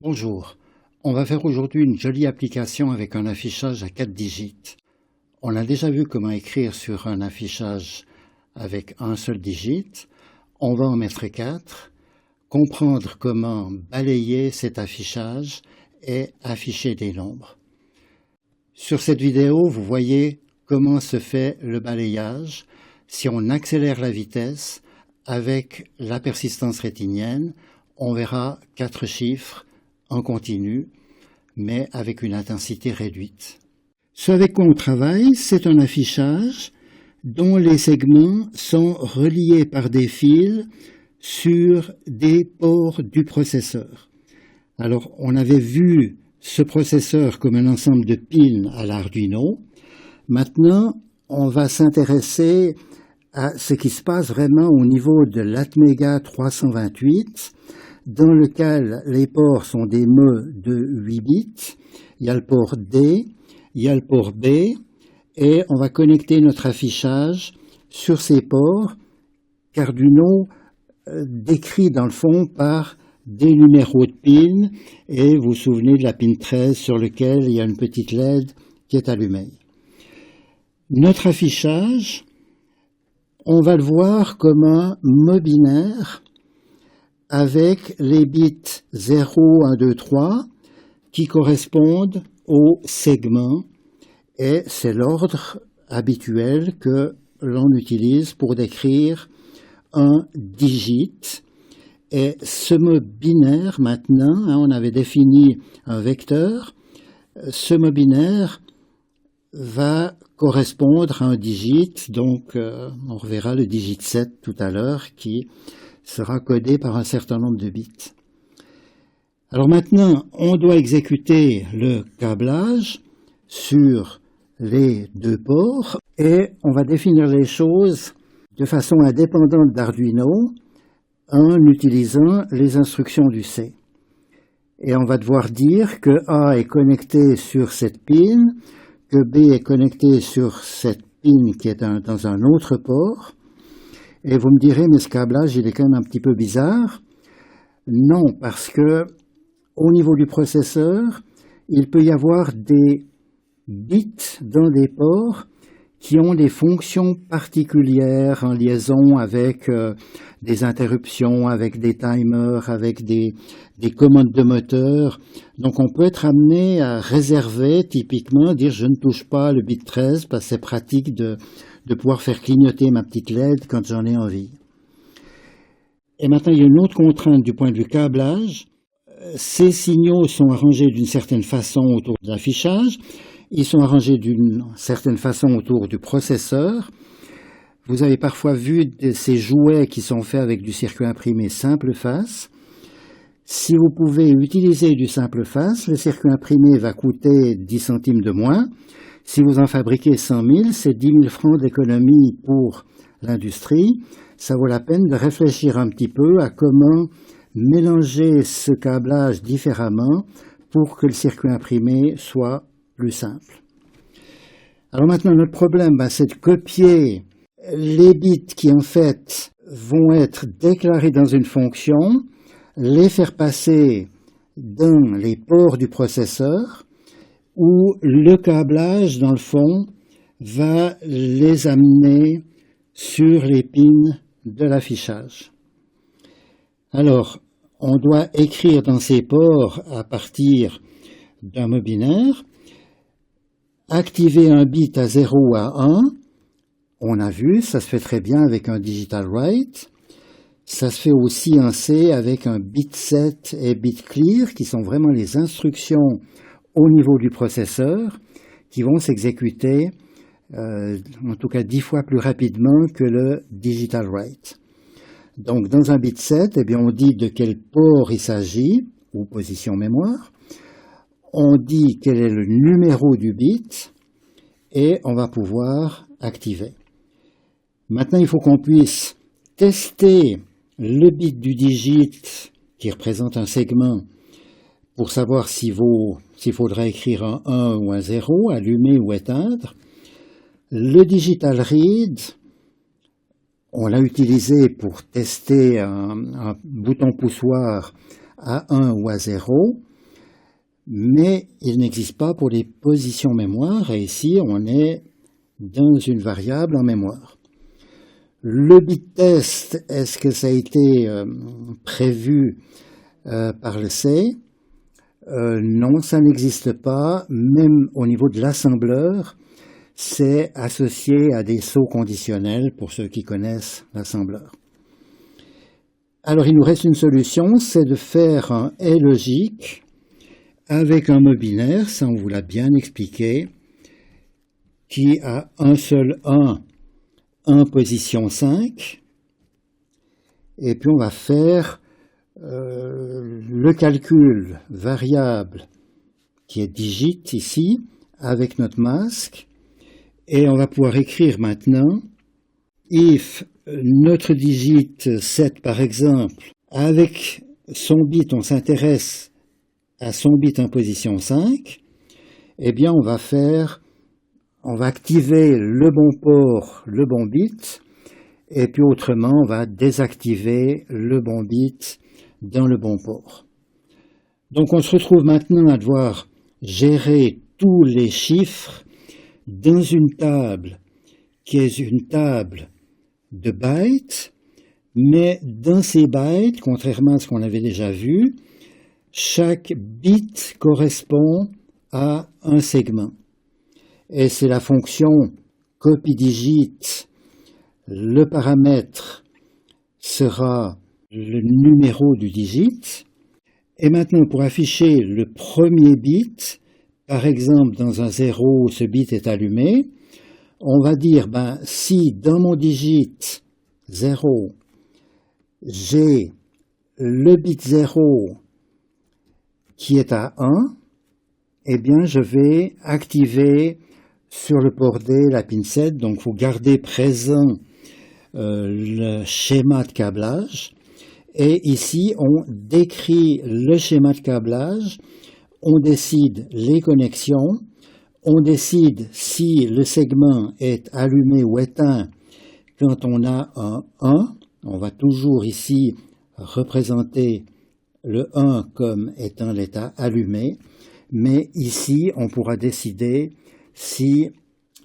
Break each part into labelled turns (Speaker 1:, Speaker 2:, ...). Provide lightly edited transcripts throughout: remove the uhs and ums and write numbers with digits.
Speaker 1: Bonjour, on va faire aujourd'hui une jolie application avec un affichage à 4 digits. On a déjà vu comment écrire sur un affichage avec un seul digit. On va en mettre 4, comprendre comment balayer cet affichage et afficher des nombres. Sur cette vidéo, vous voyez comment se fait le balayage. Si on accélère la vitesse avec la persistance rétinienne, on verra 4 chiffres en continu, mais avec une intensité réduite. Ce avec quoi on travaille, c'est un affichage dont les segments sont reliés par des fils sur des ports du processeur. Alors, on avait vu ce processeur comme un ensemble de pins à l'Arduino. Maintenant, on va s'intéresser à ce qui se passe vraiment au niveau de l'Atmega 328, dans lequel les ports sont des meux de 8 bits. Il y a le port D, il y a le port B, et on va connecter notre affichage sur ces ports qu'Arduino décrit dans le fond par des numéros de pin, et vous vous souvenez de la pin 13 sur lequel il y a une petite LED qui est allumée. Notre affichage, on va le voir comme un mot binaire avec les bits 0, 1, 2, 3 qui correspondent aux segments, et c'est l'ordre habituel que l'on utilise pour décrire un digit. Et ce mot binaire maintenant, on avait défini un vecteur, ce mot binaire va correspondre à un digit, donc on reverra le digit 7 tout à l'heure qui sera codé par un certain nombre de bits. Alors maintenant, on doit exécuter le câblage sur les deux ports et on va définir les choses de façon indépendante d'Arduino en utilisant les instructions du C. Et on va devoir dire que A est connecté sur cette pin, que B est connecté sur cette pin qui est dans un autre port. Et vous me direz, mais ce câblage, il est quand même un petit peu bizarre. Non, parce que au niveau du processeur, il peut y avoir des bits dans des ports qui ont des fonctions particulières en liaison avec des interruptions, avec des timers, avec des commandes de moteur. Donc on peut être amené à réserver, typiquement, dire je ne touche pas le bit 13 parce que c'est pratique de pouvoir faire clignoter ma petite LED quand j'en ai envie. Et maintenant, il y a une autre contrainte du point de vue câblage. Ces signaux sont arrangés d'une certaine façon autour de l'affichage. Ils sont arrangés d'une certaine façon autour du processeur. Vous avez parfois vu ces jouets qui sont faits avec du circuit imprimé simple face. Si vous pouvez utiliser du simple face, le circuit imprimé va coûter 10 centimes de moins. Si vous en fabriquez 100 000, c'est 10 000 francs d'économie pour l'industrie. Ça vaut la peine de réfléchir un petit peu à comment mélanger ce câblage différemment pour que le circuit imprimé soit plus simple. Alors maintenant, notre problème, c'est de copier les bits qui en fait vont être déclarés dans une fonction, les faire passer dans les ports du processeur, où le câblage, dans le fond, va les amener sur les pins de l'affichage. Alors, on doit écrire dans ces ports à partir d'un mot binaire, activer un bit à 0 ou à 1, on a vu, ça se fait très bien avec un digital write, ça se fait aussi en C avec un bit set et bit clear, qui sont vraiment les instructions au niveau du processeur, qui vont s'exécuter, en tout cas 10 fois plus rapidement que le digital write. Donc dans un bit set, eh bien, on dit de quel port il s'agit, ou position mémoire, on dit quel est le numéro du bit, et on va pouvoir activer. Maintenant, il faut qu'on puisse tester le bit du digit qui représente un segment pour savoir s'il faudra écrire un 1 ou un 0, allumer ou éteindre. Le digital read, on l'a utilisé pour tester un bouton poussoir à 1 ou à 0. mais il n'existe pas pour les positions mémoire, et ici on est dans une variable en mémoire. Le bit test, est-ce que ça a été prévu par le C? Non, ça n'existe pas, même au niveau de l'assembleur, c'est associé à des sauts conditionnels pour ceux qui connaissent l'assembleur. Alors il nous reste une solution, c'est de faire un et logique avec un mot binaire, ça on vous l'a bien expliqué, qui a un seul 1 position 5, et puis on va faire le calcul variable qui est digit ici, avec notre masque, et on va pouvoir écrire maintenant if notre digit 7 par exemple, avec son bit, on s'intéresse à son bit en position 5, eh bien on va activer le bon port, le bon bit, et puis autrement on va désactiver le bon bit dans le bon port. Donc on se retrouve maintenant à devoir gérer tous les chiffres dans une table qui est une table de bytes, mais dans ces bytes, contrairement à ce qu'on avait déjà vu, chaque bit correspond à un segment. Et c'est la fonction copy-digit, le paramètre sera le numéro du digit. Et maintenant, pour afficher le premier bit, par exemple dans un 0, ce bit est allumé, on va dire, si dans mon digit 0, j'ai le bit 0 qui est à 1, eh bien je vais activer sur le port D la pin 7, donc il faut garder présent le schéma de câblage. Et ici, on décrit le schéma de câblage, on décide les connexions, on décide si le segment est allumé ou éteint quand on a un 1. On va toujours ici représenter le 1 comme étant l'état allumé, mais ici, on pourra décider si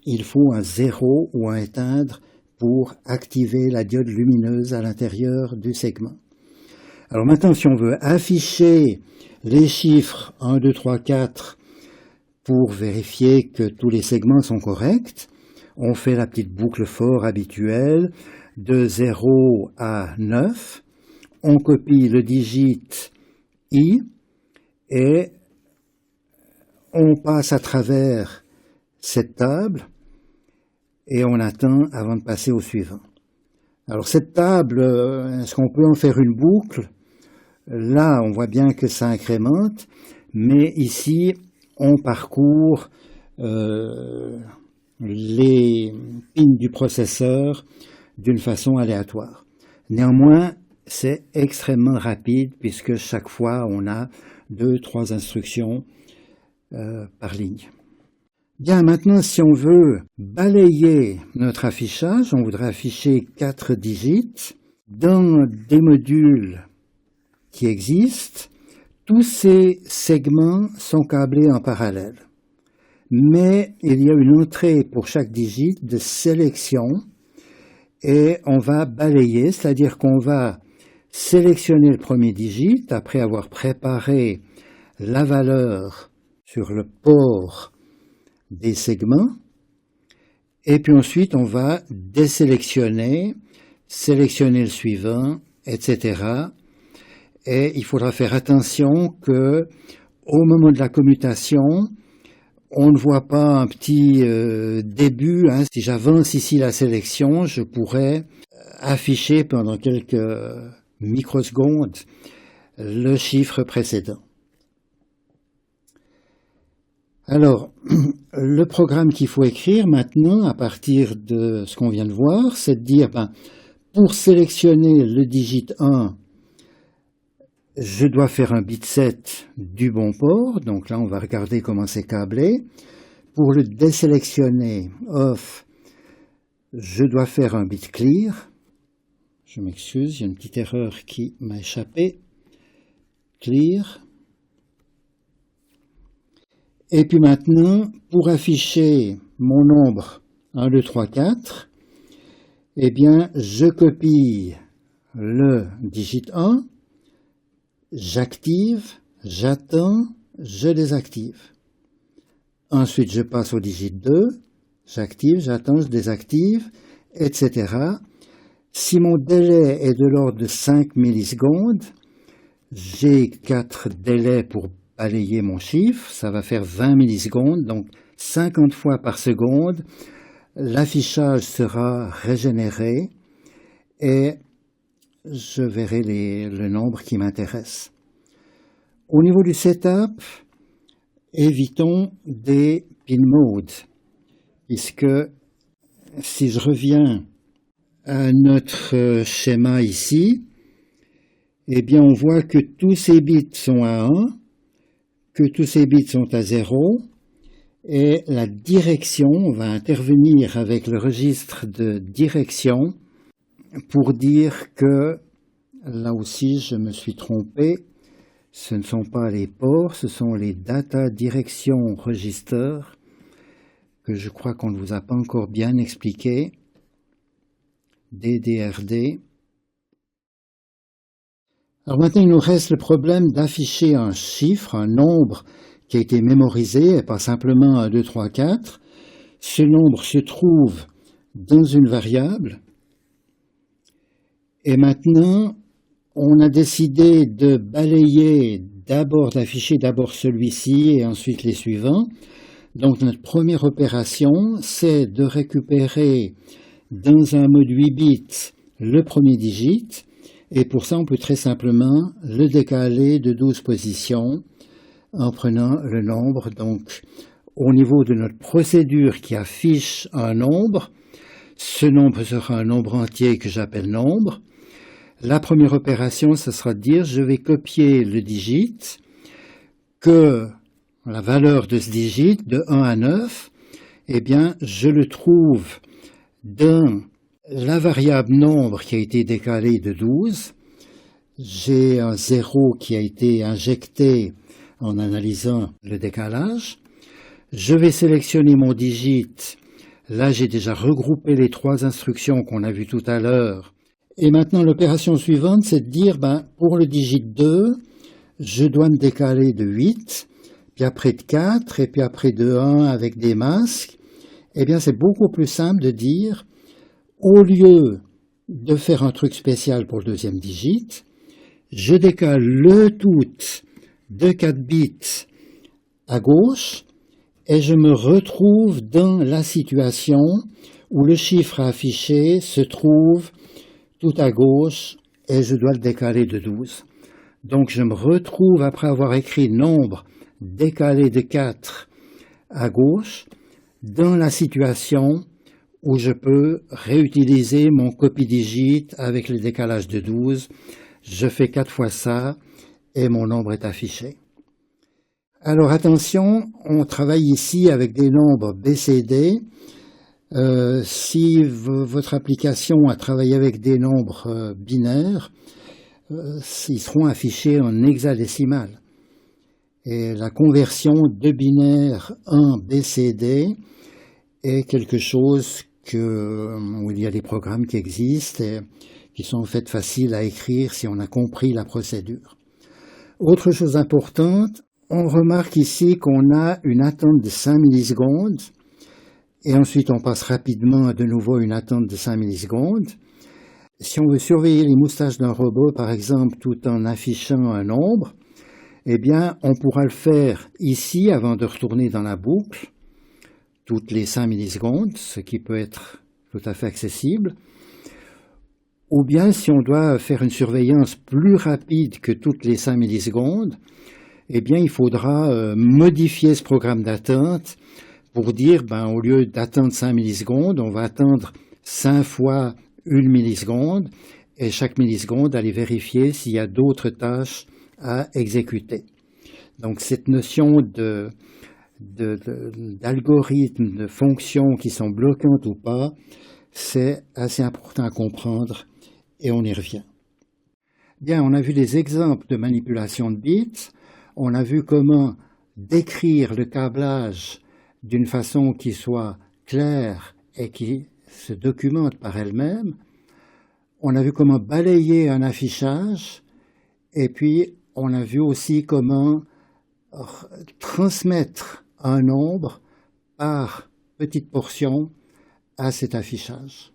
Speaker 1: il faut un 0 ou un éteindre pour activer la diode lumineuse à l'intérieur du segment. Alors maintenant, si on veut afficher les chiffres 1, 2, 3, 4 pour vérifier que tous les segments sont corrects, on fait la petite boucle for habituelle de 0 à 9, on copie le digit I et on passe à travers cette table et on attend avant de passer au suivant. Alors cette table, est-ce qu'on peut en faire une boucle? Là, on voit bien que ça incrémente, mais ici, on parcourt les pins du processeur d'une façon aléatoire. Néanmoins, c'est extrêmement rapide puisque chaque fois, on a 2-3 instructions par ligne. Bien, maintenant, si on veut balayer notre affichage, on voudrait afficher 4 digits dans des modules qui existent. Tous ces segments sont câblés en parallèle. Mais il y a une entrée pour chaque digit de sélection et on va balayer, c'est-à-dire qu'on va sélectionner le premier digit après avoir préparé la valeur sur le port des segments, et puis ensuite on va désélectionner, sélectionner le suivant, etc. Et il faudra faire attention que au moment de la commutation, on ne voit pas un petit début. Si j'avance ici la sélection, je pourrais afficher pendant quelques microsecondes le chiffre précédent. Alors, le programme qu'il faut écrire maintenant, à partir de ce qu'on vient de voir, c'est de dire, pour sélectionner le digit 1, je dois faire un bit 7 du bon port. Donc là, on va regarder comment c'est câblé. Pour le désélectionner, off, je dois faire un bit clear. Je m'excuse, il y a une petite erreur qui m'a échappé. Clear. Et puis maintenant, pour afficher mon nombre 1, 2, 3, 4, eh bien, je copie le digit 1, j'active, j'attends, je désactive. Ensuite, je passe au digit 2, j'active, j'attends, je désactive, etc. Si mon délai est de l'ordre de 5 millisecondes, j'ai 4 délais pour balayer mon chiffre, ça va faire 20 millisecondes, donc 50 fois par seconde, l'affichage sera régénéré et je verrai le nombre qui m'intéresse. Au niveau du setup, évitons des pin modes, puisque si je reviens à notre schéma ici, eh bien on voit que tous ces bits sont à 1, que tous ces bits sont à 0, et la direction, on va intervenir avec le registre de direction pour dire que, là aussi je me suis trompé, ce ne sont pas les ports, ce sont les data direction register, que je crois qu'on ne vous a pas encore bien expliqué, DDRD. Alors maintenant, il nous reste le problème d'afficher un chiffre, un nombre qui a été mémorisé, et pas simplement 1, 2, 3, 4. Ce nombre se trouve dans une variable. Et maintenant, on a décidé de balayer d'afficher d'abord celui-ci et ensuite les suivants. Donc notre première opération, c'est de récupérer dans un mode 8 bits le premier digit. Et pour ça, on peut très simplement le décaler de 12 positions en prenant le nombre. Donc, au niveau de notre procédure qui affiche un nombre, ce nombre sera un nombre entier que j'appelle nombre. La première opération, ce sera de dire, je vais copier le digit, que la valeur de ce digit, de 1 à 9, eh bien, je le trouve dans la variable nombre qui a été décalée de 12, j'ai un 0 qui a été injecté en analysant le décalage. Je vais sélectionner mon digit. Là, j'ai déjà regroupé les 3 instructions qu'on a vues tout à l'heure. Et maintenant, l'opération suivante, c'est de dire, pour le digit 2, je dois me décaler de 8, puis après de 4, et puis après de 1 avec des masques. Eh bien, c'est beaucoup plus simple de dire, au lieu de faire un truc spécial pour le deuxième digit, je décale le tout de 4 bits à gauche et je me retrouve dans la situation où le chiffre affiché se trouve tout à gauche et je dois le décaler de 12. Donc je me retrouve, après avoir écrit nombre décalé de 4 à gauche, dans la situation où je peux réutiliser mon copie-digit avec le décalage de 12. Je fais 4 fois ça et mon nombre est affiché. Alors attention, on travaille ici avec des nombres BCD. Si votre application a travaillé avec des nombres binaires, ils seront affichés en hexadécimal. Et la conversion de binaire 1 BCD est quelque chose où il y a des programmes qui existent et qui sont en fait faciles à écrire si on a compris la procédure. Autre chose importante, on remarque ici qu'on a une attente de 5 millisecondes et ensuite on passe rapidement de nouveau à une attente de 5 millisecondes. Si on veut surveiller les moustaches d'un robot, par exemple, tout en affichant un nombre, eh bien, on pourra le faire ici avant de retourner dans la boucle, toutes les 5 millisecondes, ce qui peut être tout à fait accessible. Ou bien, si on doit faire une surveillance plus rapide que toutes les 5 millisecondes, eh bien, il faudra modifier ce programme d'attente pour dire, au lieu d'attendre 5 millisecondes, on va attendre 5 fois 1 milliseconde, et chaque milliseconde, aller vérifier s'il y a d'autres tâches à exécuter. Donc, cette notion d'algorithmes, de fonctions qui sont bloquantes ou pas, c'est assez important à comprendre et on y revient. Bien, on a vu des exemples de manipulation de bits, on a vu comment décrire le câblage d'une façon qui soit claire et qui se documente par elle-même. On a vu comment balayer un affichage et puis on a vu aussi comment transmettre un nombre par petites portions à cet affichage.